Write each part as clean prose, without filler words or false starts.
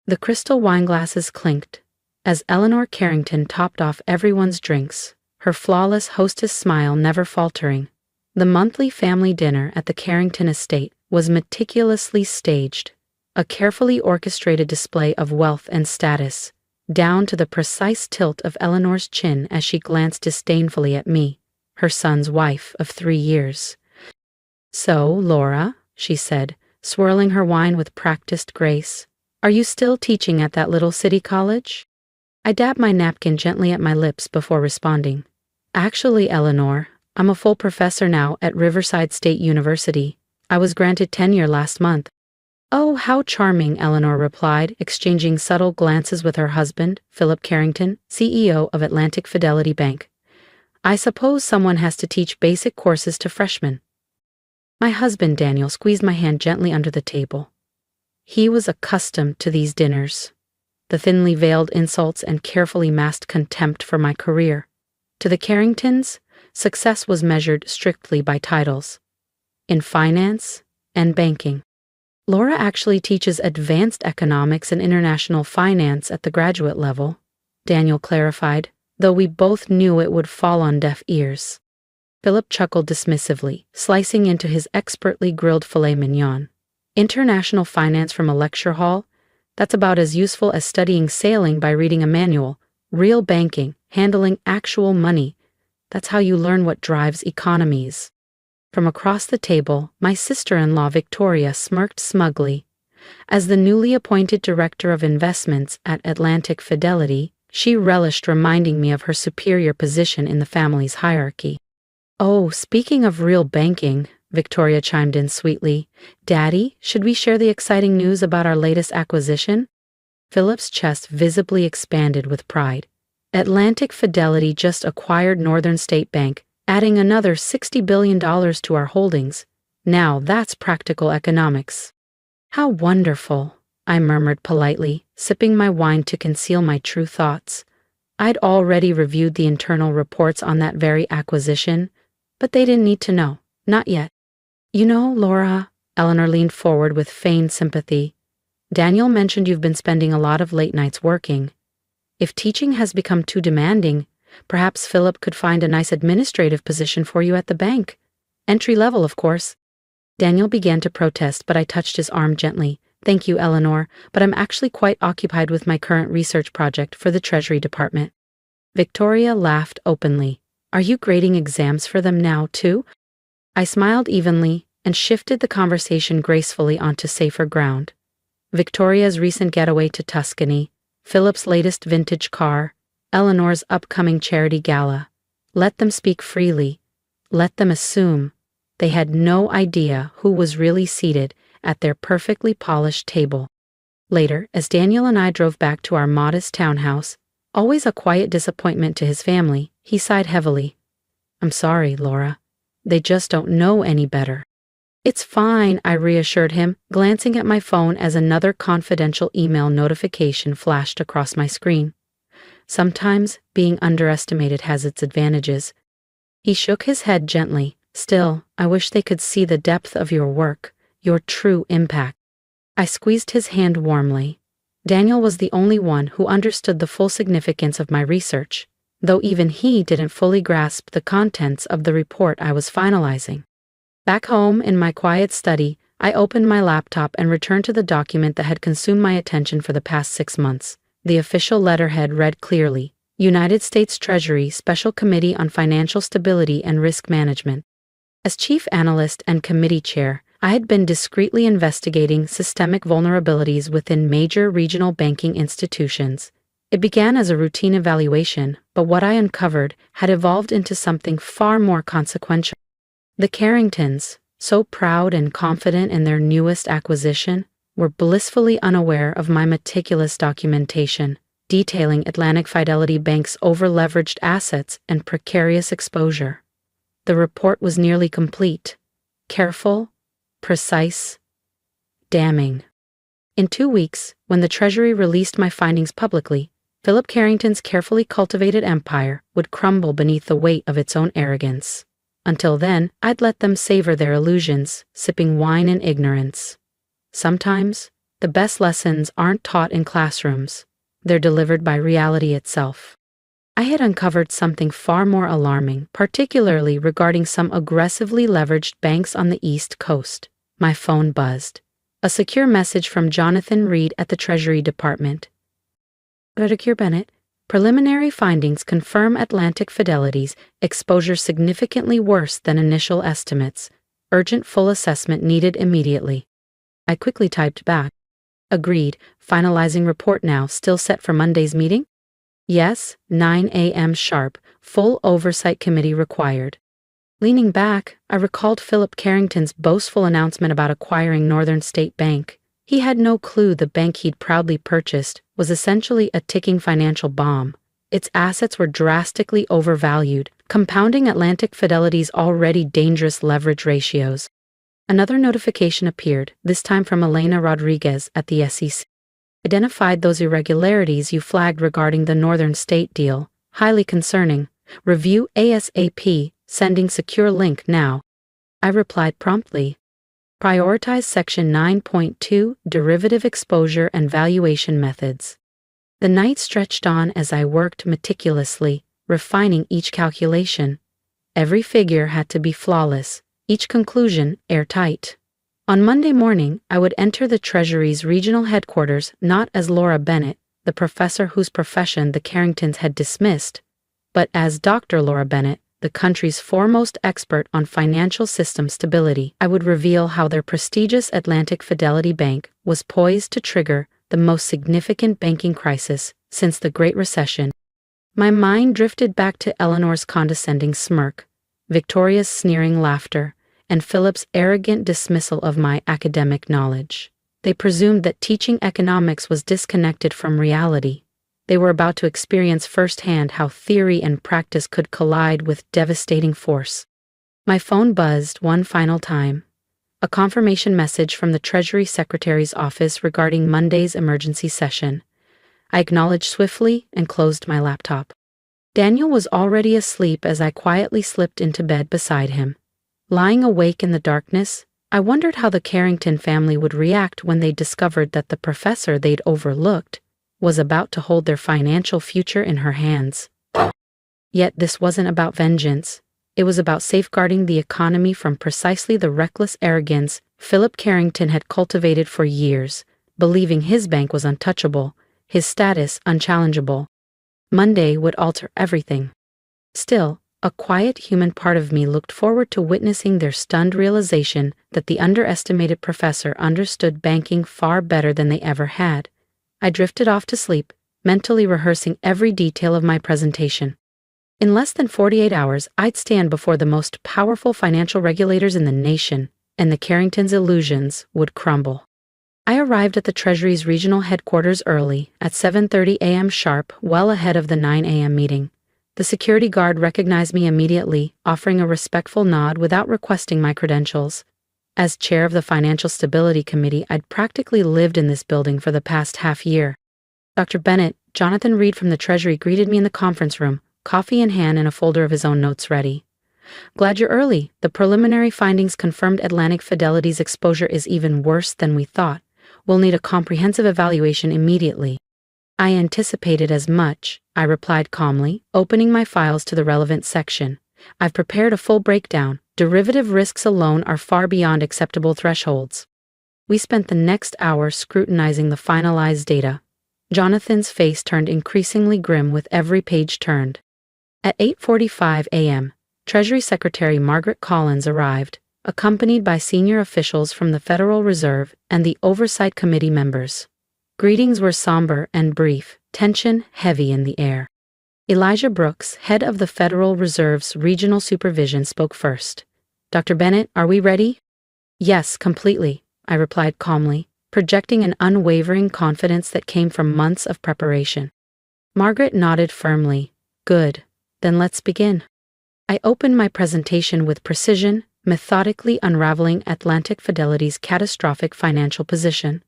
The crystal wine glasses clinked as Eleanor Carrington topped off everyone's drinks, her flawless hostess smile never faltering. The monthly family dinner at the Carrington estate was meticulously staged, a carefully orchestrated display of wealth and status, down to the precise tilt of Eleanor's chin as she glanced disdainfully at me, her son's wife of 3 years. "So, Laura," she said, swirling her wine with practiced grace, "are you still teaching at that little city college?" I dabbed my napkin gently at my lips before responding. "Actually, Eleanor, I'm a full professor now at Riverside State University. I was granted tenure last month." "Oh, how charming," Eleanor replied, exchanging subtle glances with her husband, Philip Carrington, CEO of Atlantic Fidelity Bank. "I suppose someone has to teach basic courses to freshmen." My husband, Daniel, squeezed my hand gently under the table. He was accustomed to these dinners, the thinly veiled insults and carefully masked contempt for my career. To the Carringtons, success was measured strictly by titles, in finance and banking. "Laura actually teaches advanced economics and international finance at the graduate level," Daniel clarified, though we both knew it would fall on deaf ears. Philip chuckled dismissively, slicing into his expertly grilled filet mignon. "International finance from a lecture hall? That's about as useful as studying sailing by reading a manual. Real banking, handling actual money. That's how you learn what drives economies." From across the table, my sister-in-law Victoria smirked smugly. As the newly appointed director of investments at Atlantic Fidelity, she relished reminding me of her superior position in the family's hierarchy. "Oh, speaking of real banking," Victoria chimed in sweetly, "Daddy, should we share the exciting news about our latest acquisition?" Philip's chest visibly expanded with pride. Atlantic Fidelity just acquired Northern State Bank, adding another $60 billion to our holdings. Now that's practical economics. "How wonderful," I murmured politely, sipping my wine to conceal my true thoughts. I'd already reviewed the internal reports on that very acquisition, but they didn't need to know, not yet. "You know, Laura," Eleanor leaned forward with feigned sympathy, "Daniel mentioned you've been spending a lot of late nights working. If teaching has become too demanding, perhaps Philip could find a nice administrative position for you at the bank. Entry level, of course." Daniel began to protest, but I touched his arm gently. "Thank you, Eleanor, but I'm actually quite occupied with my current research project for the Treasury Department." Victoria laughed openly. "Are you grading exams for them now, too?" I smiled evenly and shifted the conversation gracefully onto safer ground. Victoria's recent getaway to Tuscany, Philip's latest vintage car, Eleanor's upcoming charity gala. Let them speak freely. Let them assume. They had no idea who was really seated at their perfectly polished table. Later, as Daniel and I drove back to our modest townhouse, always a quiet disappointment to his family, he sighed heavily. "I'm sorry, Laura. They just don't know any better." "It's fine," I reassured him, glancing at my phone as another confidential email notification flashed across my screen. Sometimes, being underestimated has its advantages. He shook his head gently. "Still, I wish they could see the depth of your work, your true impact." I squeezed his hand warmly. Daniel was the only one who understood the full significance of my research, though even he didn't fully grasp the contents of the report I was finalizing. Back home, in my quiet study, I opened my laptop and returned to the document that had consumed my attention for the past 6 months. The official letterhead read clearly, "United States Treasury Special Committee on Financial Stability and Risk Management." As chief analyst and committee chair, I had been discreetly investigating systemic vulnerabilities within major regional banking institutions. It began as a routine evaluation, but what I uncovered had evolved into something far more consequential. The Carringtons, so proud and confident in their newest acquisition, were blissfully unaware of my meticulous documentation, detailing Atlantic Fidelity Bank's over-leveraged assets and precarious exposure. The report was nearly complete, careful, precise, damning. In 2 weeks, when the Treasury released my findings publicly, Philip Carrington's carefully cultivated empire would crumble beneath the weight of its own arrogance. Until then, I'd let them savor their illusions, sipping wine in ignorance. Sometimes, The best lessons aren't taught in classrooms. They're delivered by reality itself. I had uncovered something far more alarming, particularly regarding some aggressively leveraged banks on the East Coast. My phone buzzed. A secure message from Jonathan Reed at the Treasury Department. Dr. Bennett, preliminary findings confirm Atlantic Fidelity's exposure significantly worse than initial estimates. Urgent full assessment needed immediately. I quickly typed back. Agreed, finalizing report now, still set for Monday's meeting? Yes, 9 a.m. sharp, full oversight committee required. Leaning back, I recalled Philip Carrington's boastful announcement about acquiring Northern State Bank. He had no clue the bank he'd proudly purchased was essentially a ticking financial bomb. Its assets were drastically overvalued, compounding Atlantic Fidelity's already dangerous leverage ratios. Another notification appeared, this time from Elena Rodriguez at the SEC. Identified those irregularities you flagged regarding the Northern State deal. Highly concerning. Review ASAP, sending secure link now. I replied promptly. Prioritize Section 9.2, Derivative Exposure and Valuation Methods. The night stretched on as I worked meticulously, refining each calculation. Every figure had to be flawless, each conclusion airtight. On Monday morning, I would enter the Treasury's regional headquarters not as Laura Bennett, the professor whose profession the Carringtons had dismissed, but as Dr. Laura Bennett, the country's foremost expert on financial system stability. I would reveal how their prestigious Atlantic Fidelity Bank was poised to trigger the most significant banking crisis since the Great Recession. My mind drifted back to Eleanor's condescending smirk, Victoria's sneering laughter, and Philip's arrogant dismissal of my academic knowledge. They presumed that teaching economics was disconnected from reality. They were about to experience firsthand how theory and practice could collide with devastating force. My phone buzzed one final time. A confirmation message from the Treasury Secretary's office regarding Monday's emergency session. I acknowledged swiftly and closed my laptop. Daniel was already asleep as I quietly slipped into bed beside him. Lying awake in the darkness, I wondered how the Carrington family would react when they discovered that the professor they'd overlooked was about to hold their financial future in her hands. Yet this wasn't about vengeance. It was about safeguarding the economy from precisely the reckless arrogance Philip Carrington had cultivated for years, believing his bank was untouchable, his status unchallengeable. Monday would alter everything. Still, a quiet human part of me looked forward to witnessing their stunned realization that the underestimated professor understood banking far better than they ever had. I drifted off to sleep, mentally rehearsing every detail of my presentation. In less than 48 hours, I'd stand before the most powerful financial regulators in the nation, and the Carringtons' illusions would crumble. I arrived at the Treasury's regional headquarters early, at 7:30 a.m. sharp, well ahead of the 9 a.m. meeting. The security guard recognized me immediately, offering a respectful nod without requesting my credentials. As chair of the Financial Stability Committee, I'd practically lived in this building for the past half year. Dr. Bennett, Jonathan Reed from the Treasury greeted me in the conference room, coffee in hand and a folder of his own notes ready. Glad you're early. The preliminary findings confirmed Atlantic Fidelity's exposure is even worse than we thought. We'll need a comprehensive evaluation immediately. I anticipated as much, I replied calmly, opening my files to the relevant section. I've prepared a full breakdown. Derivative risks alone are far beyond acceptable thresholds. We spent the next hour scrutinizing the finalized data. Jonathan's face turned increasingly grim with every page turned. At 8:45 a.m., Treasury Secretary Margaret Collins arrived, accompanied by senior officials from the Federal Reserve and the Oversight Committee members. Greetings were somber and brief, tension heavy in the air. Elijah Brooks, head of the Federal Reserve's Regional Supervision, spoke first. Dr. Bennett, are we ready? Yes, completely, I replied calmly, projecting an unwavering confidence that came from months of preparation. Margaret nodded firmly. Good. Then let's begin. I opened my presentation with precision, methodically unraveling Atlantic Fidelity's catastrophic financial position.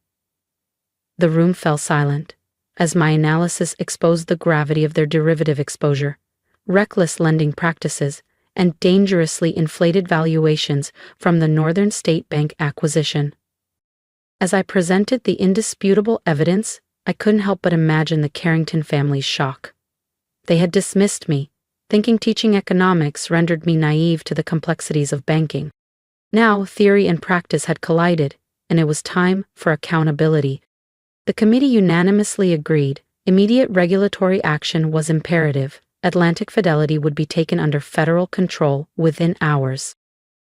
The room fell silent, as my analysis exposed the gravity of their derivative exposure, reckless lending practices, and dangerously inflated valuations from the Northern State Bank acquisition. As I presented the indisputable evidence, I couldn't help but imagine the Carrington family's shock. They had dismissed me, thinking teaching economics rendered me naive to the complexities of banking. Now, theory and practice had collided, and it was time for accountability. The committee unanimously agreed immediate regulatory action was imperative. Atlantic Fidelity would be taken under federal control within hours.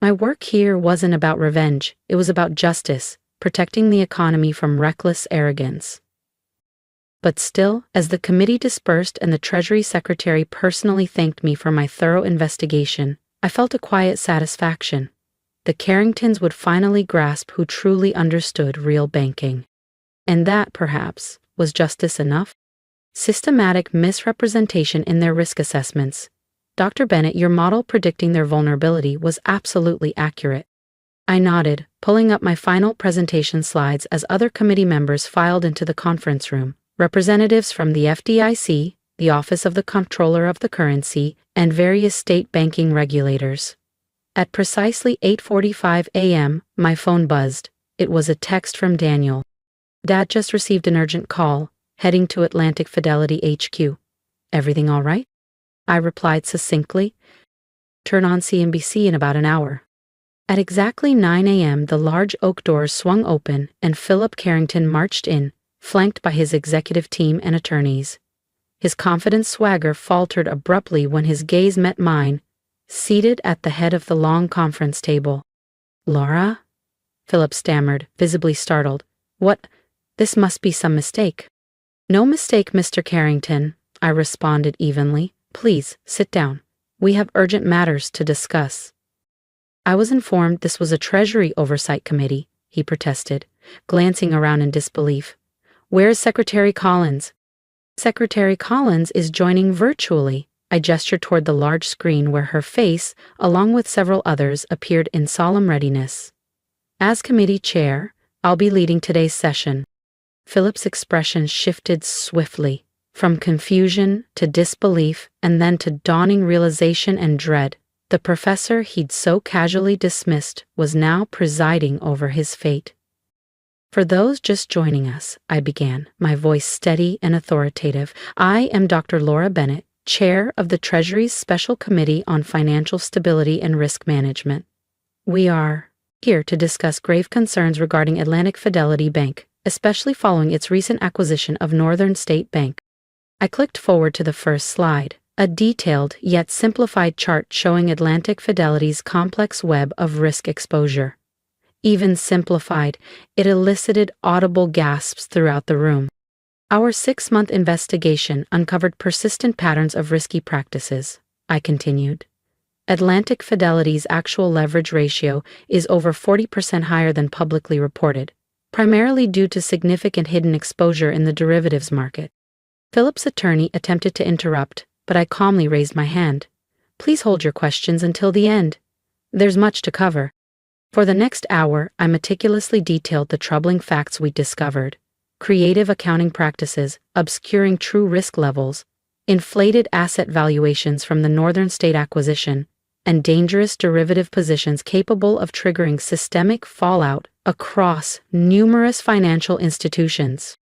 My work here wasn't about revenge, it was about justice, protecting the economy from reckless arrogance. But still, as the committee dispersed and the Treasury Secretary personally thanked me for my thorough investigation, I felt a quiet satisfaction. The Carringtons would finally grasp who truly understood real banking. And that, perhaps, was justice enough? Systematic misrepresentation in their risk assessments. Dr. Bennett, your model predicting their vulnerability was absolutely accurate. I nodded, pulling up my final presentation slides as other committee members filed into the conference room. Representatives from the FDIC, the Office of the Comptroller of the Currency, and various state banking regulators. At precisely 8:45 a.m., my phone buzzed. It was a text from Daniel. Dad just received an urgent call, heading to Atlantic Fidelity HQ. Everything all right? I replied succinctly. Turn on CNBC in about an hour. At exactly 9 a.m., the large oak doors swung open and Philip Carrington marched in, flanked by his executive team and attorneys. His confident swagger faltered abruptly when his gaze met mine, seated at the head of the long conference table. Laura? Philip stammered, visibly startled. What? This must be some mistake. No mistake, Mr. Carrington, I responded evenly. Please, sit down. We have urgent matters to discuss. I was informed this was a Treasury Oversight Committee, he protested, glancing around in disbelief. Where's Secretary Collins? Secretary Collins is joining virtually. I gestured toward the large screen where her face, along with several others, appeared in solemn readiness. As committee chair, I'll be leading today's session. Philip's expression shifted swiftly, from confusion to disbelief and then to dawning realization and dread. The professor he'd so casually dismissed was now presiding over his fate. For those just joining us, I began, my voice steady and authoritative. I am Dr. Laura Bennett, Chair of the Treasury's Special Committee on Financial Stability and Risk Management. We are here to discuss grave concerns regarding Atlantic Fidelity Bank, especially following its recent acquisition of Northern State Bank. I clicked forward to the first slide, a detailed yet simplified chart showing Atlantic Fidelity's complex web of risk exposure. Even simplified, it elicited audible gasps throughout the room. Our 6-month investigation uncovered persistent patterns of risky practices, I continued. Atlantic Fidelity's actual leverage ratio is over 40% higher than publicly reported, primarily due to significant hidden exposure in the derivatives market. Philip's attorney attempted to interrupt, but I calmly raised my hand. Please hold your questions until the end. There's much to cover. For the next hour, I meticulously detailed the troubling facts we discovered. Creative accounting practices, obscuring true risk levels, inflated asset valuations from the Northern State acquisition, and dangerous derivative positions capable of triggering systemic fallout across numerous financial institutions.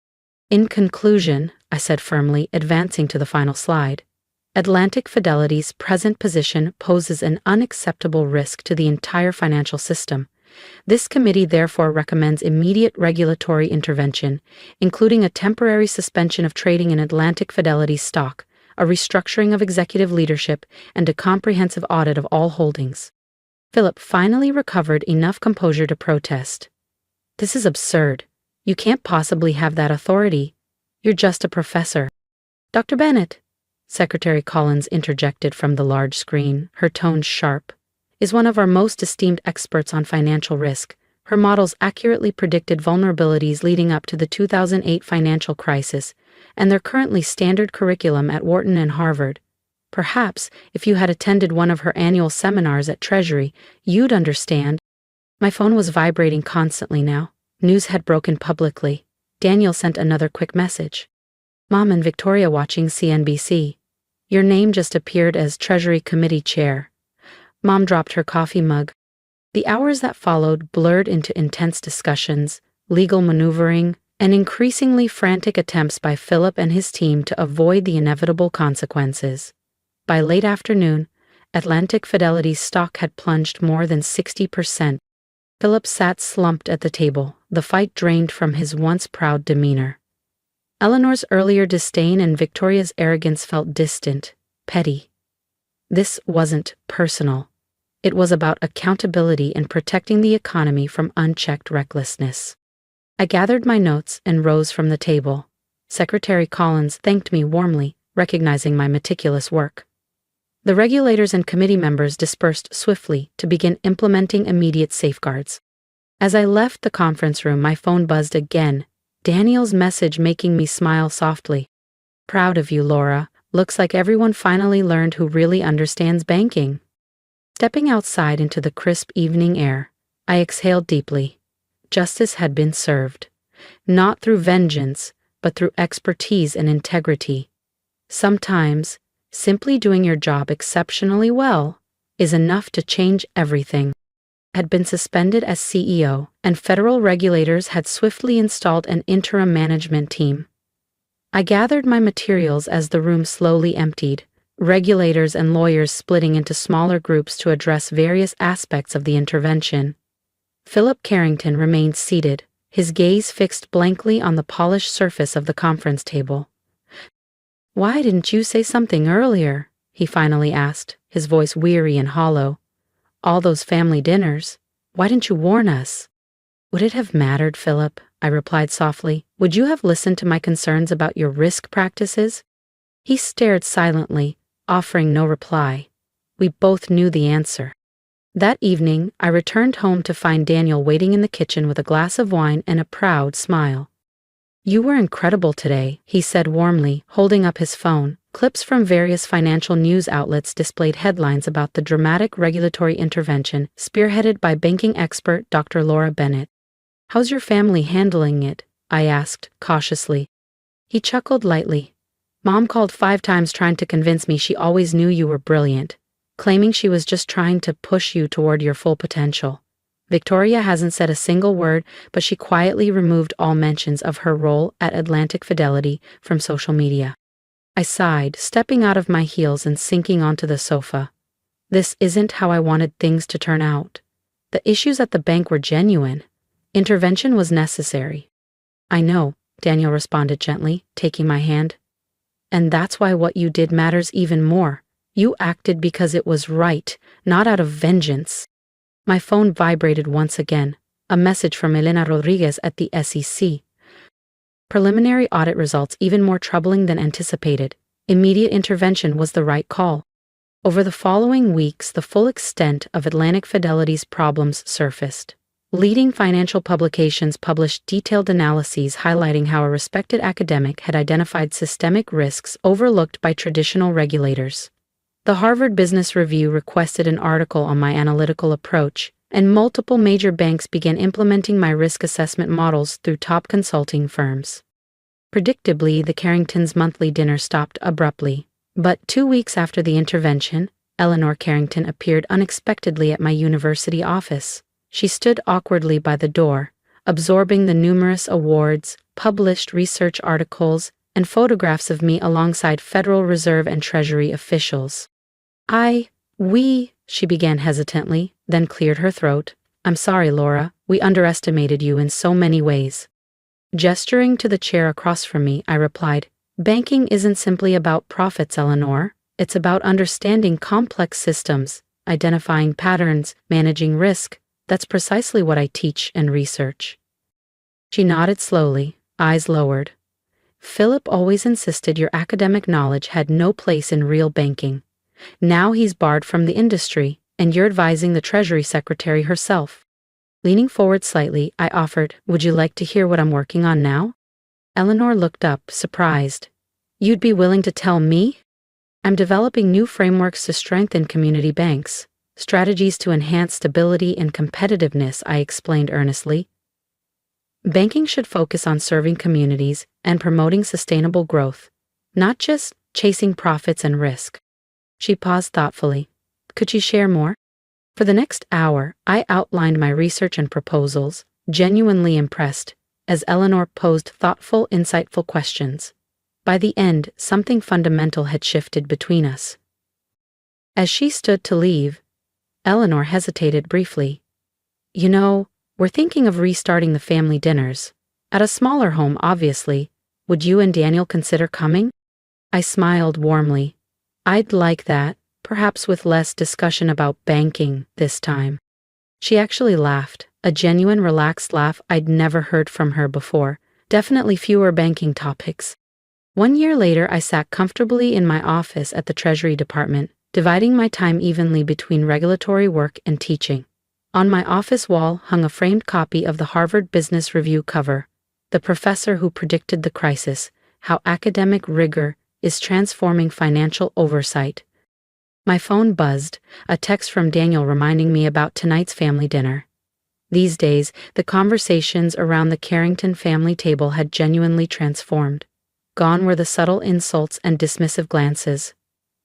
In conclusion, I said firmly, advancing to the final slide, Atlantic Fidelity's present position poses an unacceptable risk to the entire financial system. This committee therefore recommends immediate regulatory intervention, including a temporary suspension of trading in Atlantic Fidelity stock, a restructuring of executive leadership, and a comprehensive audit of all holdings. Philip finally recovered enough composure to protest. This is absurd. You can't possibly have that authority. You're just a professor. Dr. Bennett, Secretary Collins interjected from the large screen, her tone sharp, is one of our most esteemed experts on financial risk. Her models accurately predicted vulnerabilities leading up to the 2008 financial crisis, and they're currently standard curriculum at Wharton and Harvard. Perhaps, if you had attended one of her annual seminars at Treasury, you'd understand. My phone was vibrating constantly now. News had broken publicly. Daniel sent another quick message. Mom and Victoria watching CNBC. Your name just appeared as Treasury Committee Chair. Mom dropped her coffee mug. The hours that followed blurred into intense discussions, legal maneuvering, and increasingly frantic attempts by Philip and his team to avoid the inevitable consequences. By late afternoon, Atlantic Fidelity's stock had plunged more than 60%. Philip sat slumped at the table, the fight drained from his once proud demeanor. Eleanor's earlier disdain and Victoria's arrogance felt distant, petty. This wasn't personal. It was about accountability and protecting the economy from unchecked recklessness. I gathered my notes and rose from the table. Secretary Collins thanked me warmly, recognizing my meticulous work. The regulators and committee members dispersed swiftly to begin implementing immediate safeguards. As I left the conference room, my phone buzzed again, Daniel's message making me smile softly. "Proud of you, Laura. Looks like everyone finally learned who really understands banking." Stepping outside into the crisp evening air, I exhaled deeply. Justice had been served. Not through vengeance, but through expertise and integrity. Sometimes, simply doing your job exceptionally well is enough to change everything. I had been suspended as CEO, and federal regulators had swiftly installed an interim management team. I gathered my materials as the room slowly emptied, regulators and lawyers splitting into smaller groups to address various aspects of the intervention. Philip Carrington remained seated, his gaze fixed blankly on the polished surface of the conference table. "Why didn't you say something earlier?" he finally asked, his voice weary and hollow. "All those family dinners. Why didn't you warn us?" "Would it have mattered, Philip?" I replied softly. "Would you have listened to my concerns about your risk practices?" He stared silently, offering no reply. We both knew the answer. That evening, I returned home to find Daniel waiting in the kitchen with a glass of wine and a proud smile. "You were incredible today," he said warmly, holding up his phone. Clips from various financial news outlets displayed headlines about the dramatic regulatory intervention spearheaded by banking expert Dr. Laura Bennett. "How's your family handling it?" I asked, cautiously. He chuckled lightly. "Mom called 5 times trying to convince me she always knew you were brilliant, claiming she was just trying to push you toward your full potential. Victoria hasn't said a single word, but she quietly removed all mentions of her role at Atlantic Fidelity from social media." I sighed, stepping out of my heels and sinking onto the sofa. This isn't how I wanted things to turn out. The issues at the bank were genuine. Intervention was necessary. "I know," Daniel responded gently, taking my hand. "And that's why what you did matters even more. You acted because it was right, not out of vengeance." My phone vibrated once again, a message from Elena Rodriguez at the SEC. Preliminary audit results even more troubling than anticipated. Immediate intervention was the right call. Over the following weeks, the full extent of Atlantic Fidelity's problems surfaced. Leading financial publications published detailed analyses highlighting how a respected academic had identified systemic risks overlooked by traditional regulators. The Harvard Business Review requested an article on my analytical approach, and multiple major banks began implementing my risk assessment models through top consulting firms. Predictably, the Carringtons' monthly dinner stopped abruptly. But 2 weeks after the intervention, Eleanor Carrington appeared unexpectedly at my university office. She stood awkwardly by the door, absorbing the numerous awards, published research articles, and photographs of me alongside Federal Reserve and Treasury officials. She began hesitantly, then cleared her throat. "I'm sorry, Laura, we underestimated you in so many ways." Gesturing to the chair across from me, I replied, "Banking isn't simply about profits, Eleanor. It's about understanding complex systems, identifying patterns, managing risk. That's precisely what I teach and research." She nodded slowly, eyes lowered. "Philip always insisted your academic knowledge had no place in real banking. Now he's barred from the industry, and you're advising the Treasury Secretary herself." Leaning forward slightly, I offered, "Would you like to hear what I'm working on now?" Eleanor looked up, surprised. "You'd be willing to tell me?" "I'm developing new frameworks to strengthen community banks, strategies to enhance stability and competitiveness," I explained earnestly. "Banking should focus on serving communities and promoting sustainable growth, not just chasing profits and risk." She paused thoughtfully. "Could you share more?" For the next hour, I outlined my research and proposals, genuinely impressed, as Eleanor posed thoughtful, insightful questions. By the end, something fundamental had shifted between us. As she stood to leave, Eleanor hesitated briefly. "You know, we're thinking of restarting the family dinners. At a smaller home, obviously. Would you and Daniel consider coming?" I smiled warmly. "I'd like that, perhaps with less discussion about banking this time." She actually laughed, a genuine relaxed laugh I'd never heard from her before. Definitely fewer banking topics. 1 year later, I sat comfortably in my office at the Treasury Department, dividing my time evenly between regulatory work and teaching. On my office wall hung a framed copy of the Harvard Business Review cover, "The Professor Who Predicted the Crisis: How Academic Rigor is Transforming Financial Oversight." My phone buzzed, a text from Daniel reminding me about tonight's family dinner. These days, the conversations around the Carrington family table had genuinely transformed. Gone were the subtle insults and dismissive glances.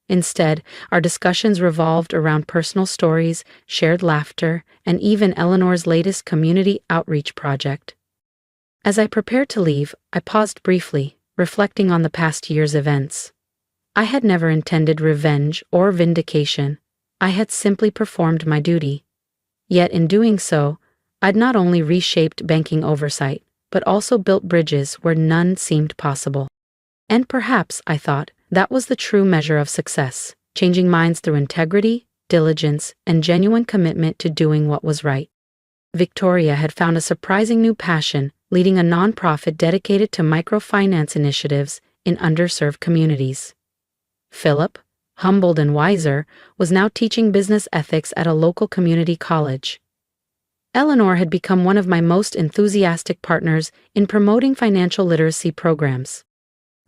Instead, our discussions revolved around personal stories, shared laughter, and even Eleanor's latest community outreach project. As I prepared to leave, I paused briefly, reflecting on the past year's events. I had never intended revenge or vindication. I had simply performed my duty. Yet in doing so, I'd not only reshaped banking oversight, but also built bridges where none seemed possible. And perhaps, I thought, that was the true measure of success, changing minds through integrity, diligence, and genuine commitment to doing what was right. Victoria had found a surprising new passion, leading a nonprofit dedicated to microfinance initiatives in underserved communities. Philip, humbled and wiser, was now teaching business ethics at a local community college. Eleanor had become one of my most enthusiastic partners in promoting financial literacy programs.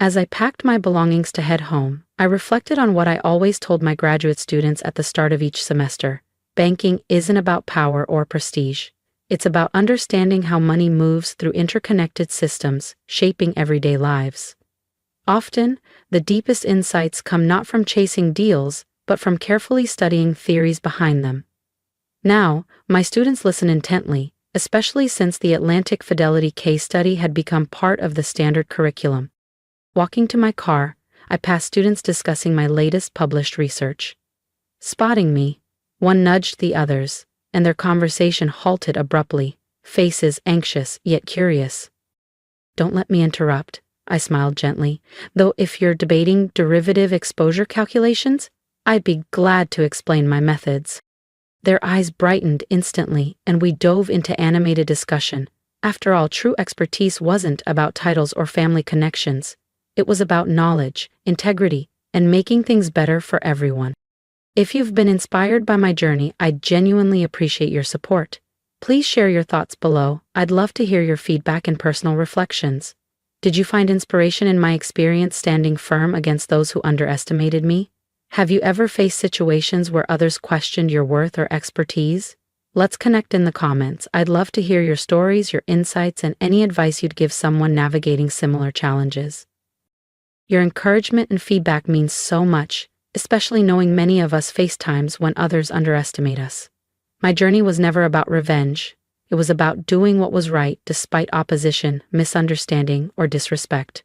As I packed my belongings to head home, I reflected on what I always told my graduate students at the start of each semester. Banking isn't about power or prestige. It's about understanding how money moves through interconnected systems, shaping everyday lives. Often, the deepest insights come not from chasing deals, but from carefully studying theories behind them. Now, my students listen intently, especially since the Atlantic Fidelity case study had become part of the standard curriculum. Walking to my car, I passed students discussing my latest published research. Spotting me, one nudged the others, and their conversation halted abruptly, faces anxious yet curious. "Don't let me interrupt," I smiled gently, "though if you're debating derivative exposure calculations, I'd be glad to explain my methods." Their eyes brightened instantly, and we dove into animated discussion. After all, true expertise wasn't about titles or family connections. It was about knowledge, integrity, and making things better for everyone. If you've been inspired by my journey, I genuinely appreciate your support. Please share your thoughts below. I'd love to hear your feedback and personal reflections. Did you find inspiration in my experience standing firm against those who underestimated me? Have you ever faced situations where others questioned your worth or expertise? Let's connect in the comments. I'd love to hear your stories, your insights, and any advice you'd give someone navigating similar challenges. Your encouragement and feedback means so much, especially knowing many of us face times when others underestimate us. My journey was never about revenge. It was about doing what was right despite opposition, misunderstanding, or disrespect.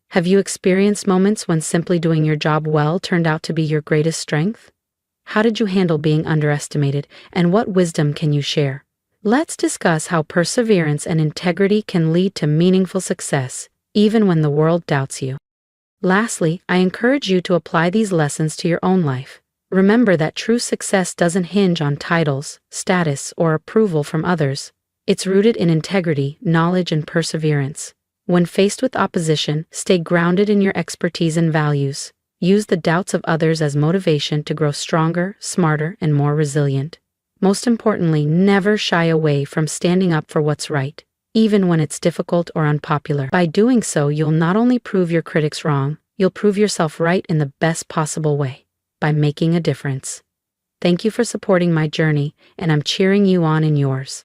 Have you experienced moments when simply doing your job well turned out to be your greatest strength? How did you handle being underestimated, and what wisdom can you share? Let's discuss how perseverance and integrity can lead to meaningful success, even when the world doubts you. Lastly, I encourage you to apply these lessons to your own life. Remember that true success doesn't hinge on titles, status, or approval from others. It's rooted in integrity, knowledge, and perseverance. When faced with opposition, stay grounded in your expertise and values. Use the doubts of others as motivation to grow stronger, smarter, and more resilient. Most importantly, never shy away from standing up for what's right, even when it's difficult or unpopular. By doing so, you'll not only prove your critics wrong, you'll prove yourself right in the best possible way, by making a difference. Thank you for supporting my journey, and I'm cheering you on in yours.